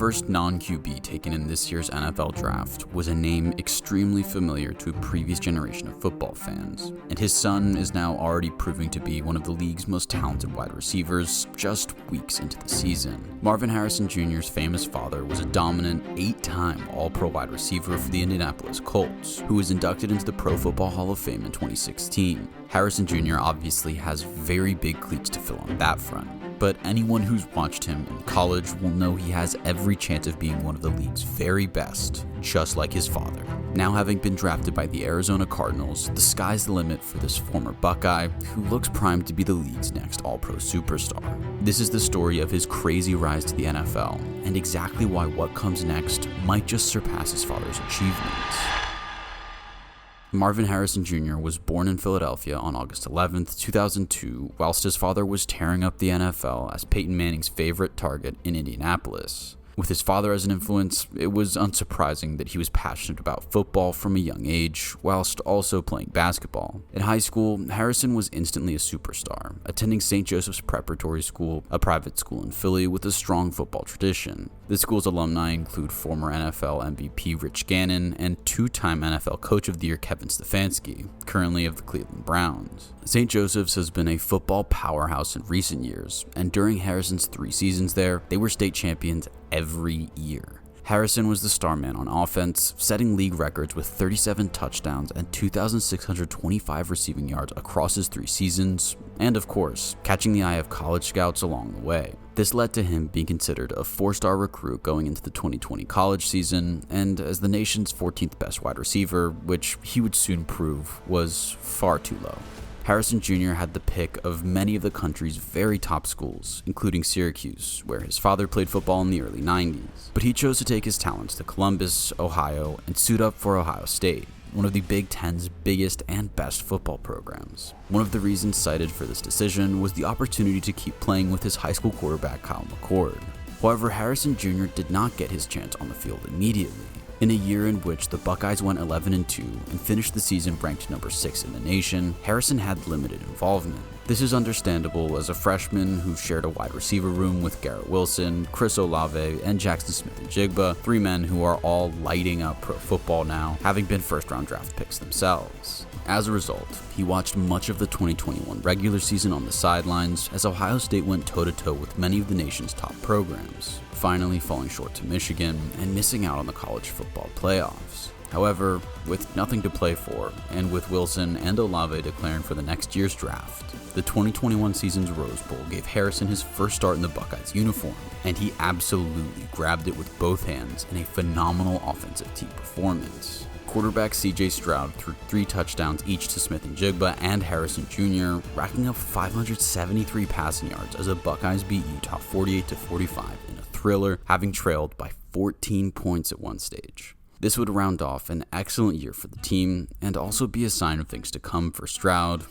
first non-QB taken in this year's NFL draft was a name extremely familiar to a previous generation of football fans, and his son is now already proving to be one of the league's most talented wide receivers just weeks into the season. Marvin Harrison Jr.'s famous father was a dominant 8-time All-Pro wide receiver for the Indianapolis Colts, who was inducted into the Pro Football Hall of Fame in 2016. Harrison Jr. obviously has very big cleats to fill on that front, but anyone who's watched him in college will know he has every chance of being one of the league's very best, just like his father. Now having been drafted by the Arizona Cardinals, the sky's the limit for this former Buckeye, who looks primed to be the league's next All-Pro superstar. This is the story of his crazy rise to the NFL, and exactly why what comes next might just surpass his father's achievements. Marvin Harrison Jr. was born in Philadelphia on August 11, 2002, whilst his father was tearing up the NFL as Peyton Manning's favorite target in Indianapolis. With his father as an influence, it was unsurprising that he was passionate about football from a young age, whilst also playing basketball. In high school, Harrison was instantly a superstar, attending St. Joseph's Preparatory School, a private school in Philly with a strong football tradition. The school's alumni include former NFL MVP Rich Gannon and two-time NFL Coach of the Year Kevin Stefanski, currently of the Cleveland Browns. St. Joseph's has been a football powerhouse in recent years, and during Harrison's 3 seasons there, they were state champions every year. Harrison was the star man on offense, setting league records with 37 touchdowns and 2,625 receiving yards across his 3 seasons, and of course, catching the eye of college scouts along the way. This led to him being considered a 4-star recruit going into the 2020 college season, and as the nation's 14th best wide receiver, which he would soon prove was far too low. Harrison Jr. had the pick of many of the country's very top schools, including Syracuse, where his father played football in the early 90s. But he chose to take his talents to Columbus, Ohio, and suit up for Ohio State, one of the Big Ten's biggest and best football programs. One of the reasons cited for this decision was the opportunity to keep playing with his high school quarterback Kyle McCord. However, Harrison Jr. did not get his chance on the field immediately. In a year in which the Buckeyes went 11-2 and finished the season ranked number 6 in the nation, Harrison had limited involvement. This is understandable as a freshman who shared a wide receiver room with Garrett Wilson, Chris Olave, and Jackson Smith-Njigba, 3 men who are all lighting up pro football now, having been first-round draft picks themselves. As a result, he watched much of the 2021 regular season on the sidelines as Ohio State went toe-to-toe with many of the nation's top programs, finally falling short to Michigan and missing out on the college football playoffs. However, with nothing to play for, and with Wilson and Olave declaring for the next year's draft, the 2021 season's Rose Bowl gave Harrison his first start in the Buckeyes uniform, and he absolutely grabbed it with both hands in a phenomenal offensive team performance. Quarterback C.J. Stroud threw 3 touchdowns each to Smith-Njigba and Harrison Jr., racking up 573 passing yards as the Buckeyes beat Utah 48-45 in a thriller, having trailed by 14 points at one stage. This would round off an excellent year for the team and also be a sign of things to come for Stroud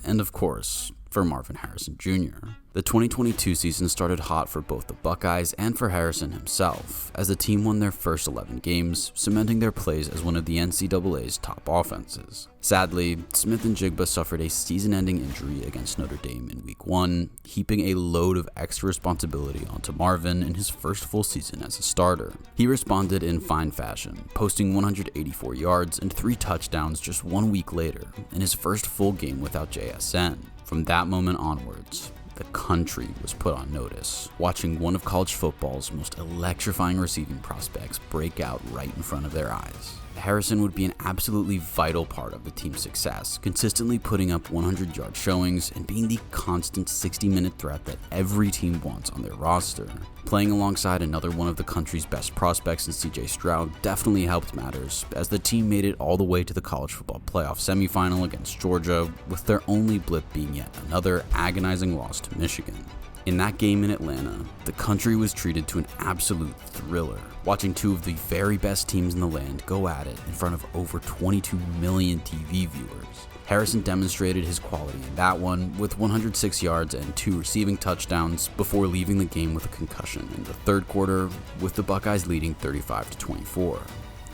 and, of course, for Marvin Harrison Jr. The 2022 season started hot for both the Buckeyes and for Harrison himself, as the team won their first 11 games, cementing their place as one of the NCAA's top offenses. Sadly, Smith-Njigba suffered a season-ending injury against Notre Dame in Week 1, heaping a load of extra responsibility onto Marvin in his first full season as a starter. He responded in fine fashion, posting 184 yards and 3 touchdowns just 1 week later, in his first full game without JSN. From that moment onwards, the country was put on notice, watching one of college football's most electrifying receiving prospects break out right in front of their eyes. Harrison would be an absolutely vital part of the team's success, consistently putting up 100-yard showings and being the constant 60-minute threat that every team wants on their roster. Playing alongside another one of the country's best prospects in C.J. Stroud definitely helped matters, as the team made it all the way to the college football playoff semifinal against Georgia, with their only blip being yet another agonizing loss to Michigan. In that game in Atlanta, the country was treated to an absolute thriller, watching 2 of the very best teams in the land go at it in front of over 22 million TV viewers. Harrison demonstrated his quality in that one with 106 yards and 2 receiving touchdowns before leaving the game with a concussion in the third quarter, with the Buckeyes leading 35-24.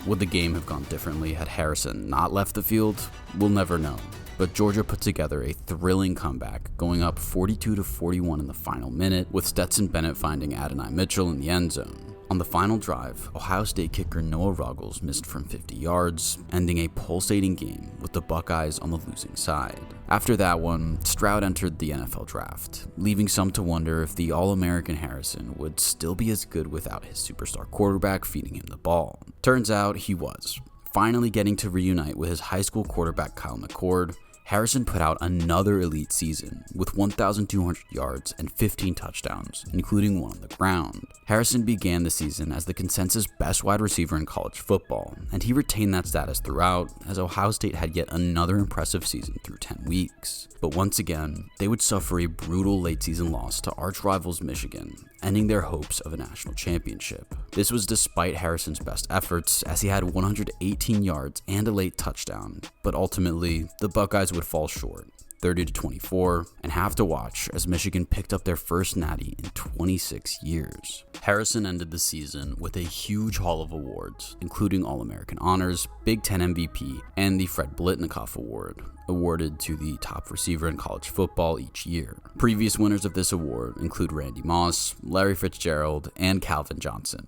Would the game have gone differently had Harrison not left the field? We'll never know. But Georgia put together a thrilling comeback, going up 42-41 in the final minute, with Stetson Bennett finding Adonai Mitchell in the end zone. On the final drive, Ohio State kicker Noah Ruggles missed from 50 yards, ending a pulsating game with the Buckeyes on the losing side. After that one, Stroud entered the NFL draft, leaving some to wonder if the All-American Harrison would still be as good without his superstar quarterback feeding him the ball. Turns out he was. Finally getting to reunite with his high school quarterback Kyle McCord, Harrison put out another elite season with 1,200 yards and 15 touchdowns, including one on the ground. Harrison began the season as the consensus best wide receiver in college football, and he retained that status throughout, as Ohio State had yet another impressive season through 10 weeks. But once again, they would suffer a brutal late-season loss to arch rivals Michigan, ending their hopes of a national championship. This was despite Harrison's best efforts, as he had 118 yards and a late touchdown, but ultimately, the Buckeyes would fall short, 30-24, and have to watch as Michigan picked up their first natty in 26 years. Harrison ended the season with a huge haul of awards, including All-American honors, Big Ten MVP, and the Fred Biletnikoff Award, awarded to the top receiver in college football each year. Previous winners of this award include Randy Moss, Larry Fitzgerald, and Calvin Johnson.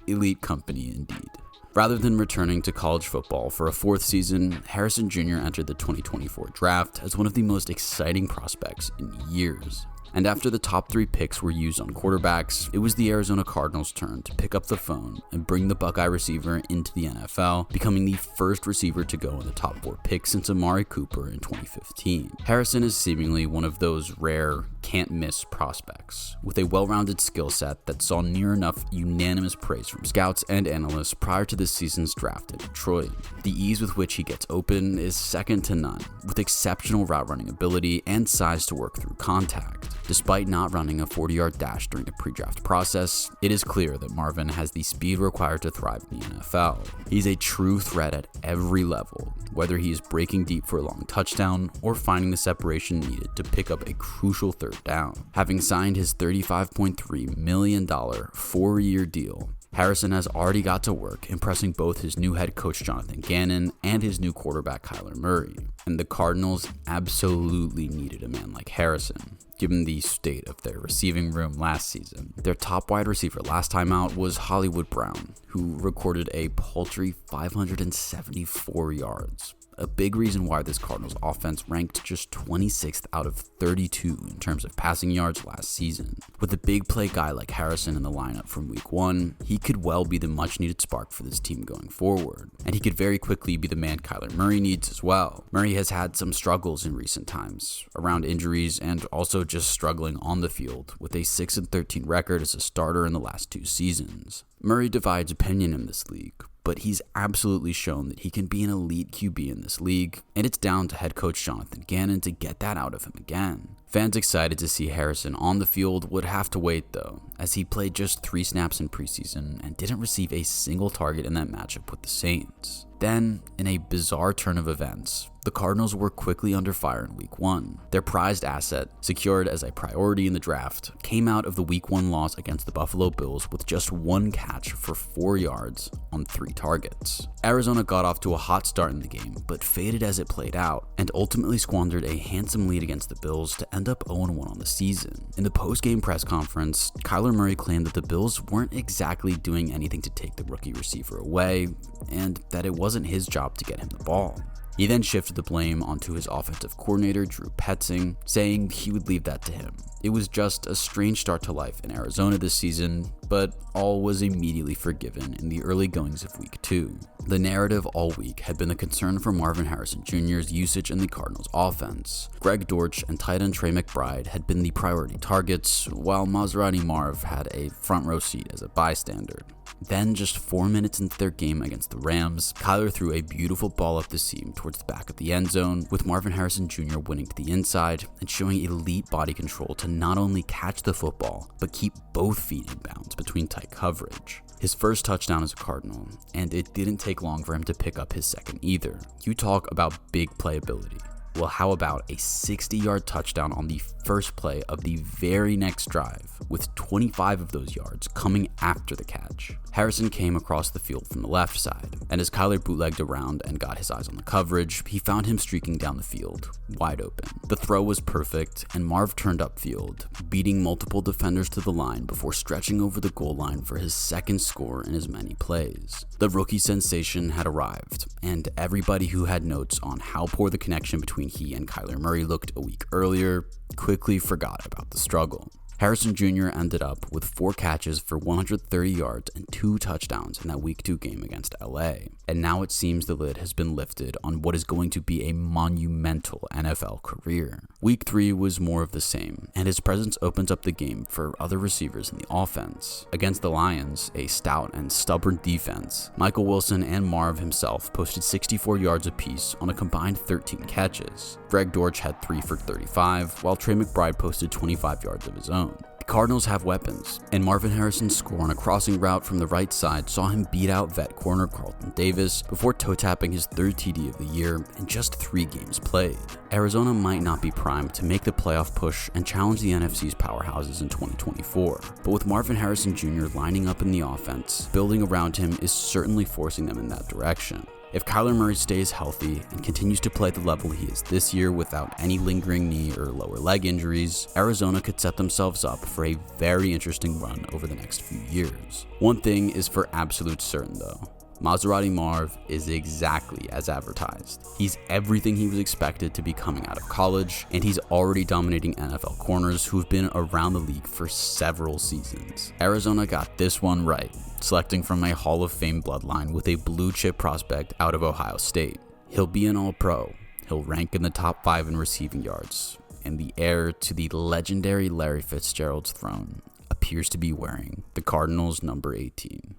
Elite company indeed. Rather than returning to college football for a fourth season, Harrison Jr. entered the 2024 draft as one of the most exciting prospects in years. And after the top 3 picks were used on quarterbacks, it was the Arizona Cardinals' turn to pick up the phone and bring the Buckeye receiver into the NFL, becoming the first receiver to go in the top 4 picks since Amari Cooper in 2015. Harrison is seemingly one of those rare, can't-miss prospects, with a well-rounded skill set that saw near enough unanimous praise from scouts and analysts prior to this season's draft in Detroit. The ease with which he gets open is second to none, with exceptional route-running ability and size to work through contact. Despite not running a 40-yard dash during the pre-draft process, it is clear that Marvin has the speed required to thrive in the NFL. He's a true threat at every level, whether he is breaking deep for a long touchdown or finding the separation needed to pick up a crucial third down. Having signed his $35.3 million 4-year deal, Harrison has already got to work impressing both his new head coach Jonathan Gannon and his new quarterback Kyler Murray. And the Cardinals absolutely needed a man like Harrison, given the state of their receiving room last season. Their top wide receiver last time out was Hollywood Brown, who recorded a paltry 574 yards. A big reason why this Cardinals offense ranked just 26th out of 32 in terms of passing yards last season. With a big play guy like Harrison in the lineup from week 1, he could well be the much needed spark for this team going forward. And he could very quickly be the man Kyler Murray needs as well. Murray has had some struggles in recent times, around injuries and also just struggling on the field, with a 6-13 record as a starter in the last 2 seasons. Murray divides opinion in this league, but he's absolutely shown that he can be an elite QB in this league, and it's down to head coach Jonathan Gannon to get that out of him again. Fans excited to see Harrison on the field would have to wait though, as he played just 3 snaps in preseason and didn't receive a single target in that matchup with the Saints. Then, in a bizarre turn of events, the Cardinals were quickly under fire in week 1. Their prized asset, secured as a priority in the draft, came out of the week 1 loss against the Buffalo Bills with just 1 catch for 4 yards on 3 targets. Arizona got off to a hot start in the game, but faded as it played out, and ultimately squandered a handsome lead against the Bills to end up 0-1 on the season. In the post-game press conference, Kyler Murray claimed that the Bills weren't exactly doing anything to take the rookie receiver away, and that it wasn't his job to get him the ball. He then shifted the blame onto his offensive coordinator, Drew Petzing, saying he would leave that to him. It was just a strange start to life in Arizona this season, but all was immediately forgiven in the early goings of week 2. The narrative all week had been the concern for Marvin Harrison Jr.'s usage in the Cardinals offense. Greg Dortch and tight end Trey McBride had been the priority targets, while Maserati Marv had a front row seat as a bystander. Then, just 4 minutes into their game against the Rams, Kyler threw a beautiful ball up the seam towards the back of the end zone, with Marvin Harrison Jr. winning to the inside and showing elite body control to not only catch the football, but keep both feet in bounds between tight coverage. His first touchdown as a Cardinal, and it didn't take long for him to pick up his second either. You talk about big playability. Well, how about a 60-yard touchdown on the first play of the very next drive, with 25 of those yards coming after the catch? Harrison came across the field from the left side, and as Kyler bootlegged around and got his eyes on the coverage, he found him streaking down the field, wide open. The throw was perfect, and Marv turned upfield, beating multiple defenders to the line before stretching over the goal line for his second score in as many plays. The rookie sensation had arrived, and everybody who had notes on how poor the connection between he and Kyler Murray looked a week earlier quickly forgot about the struggle. Harrison Jr. ended up with 4 catches for 130 yards and 2 touchdowns in that Week 2 game against LA. And now it seems the lid has been lifted on what is going to be a monumental NFL career. Week 3 was more of the same, and his presence opens up the game for other receivers in the offense. Against the Lions, a stout and stubborn defense, Michael Wilson and Marv himself posted 64 yards apiece on a combined 13 catches. Greg Dortch had 3 for 35, while Trey McBride posted 25 yards of his own. The Cardinals have weapons, and Marvin Harrison's score on a crossing route from the right side saw him beat out vet corner Carlton Davis before toe-tapping his 3rd TD of the year in just 3 games played. Arizona might not be primed to make the playoff push and challenge the NFC's powerhouses in 2024, but with Marvin Harrison Jr. lining up in the offense, building around him is certainly forcing them in that direction. If Kyler Murray stays healthy and continues to play at the level he is this year without any lingering knee or lower leg injuries, Arizona could set themselves up for a very interesting run over the next few years. One thing is for absolute certain though. Maserati Marv is exactly as advertised. He's everything he was expected to be coming out of college, and he's already dominating NFL corners who've been around the league for several seasons. Arizona got this one right, selecting from a Hall of Fame bloodline with a blue chip prospect out of Ohio State. He'll be an All-Pro, he'll rank in the top 5 in receiving yards, and the heir to the legendary Larry Fitzgerald's throne appears to be wearing the Cardinals number 18.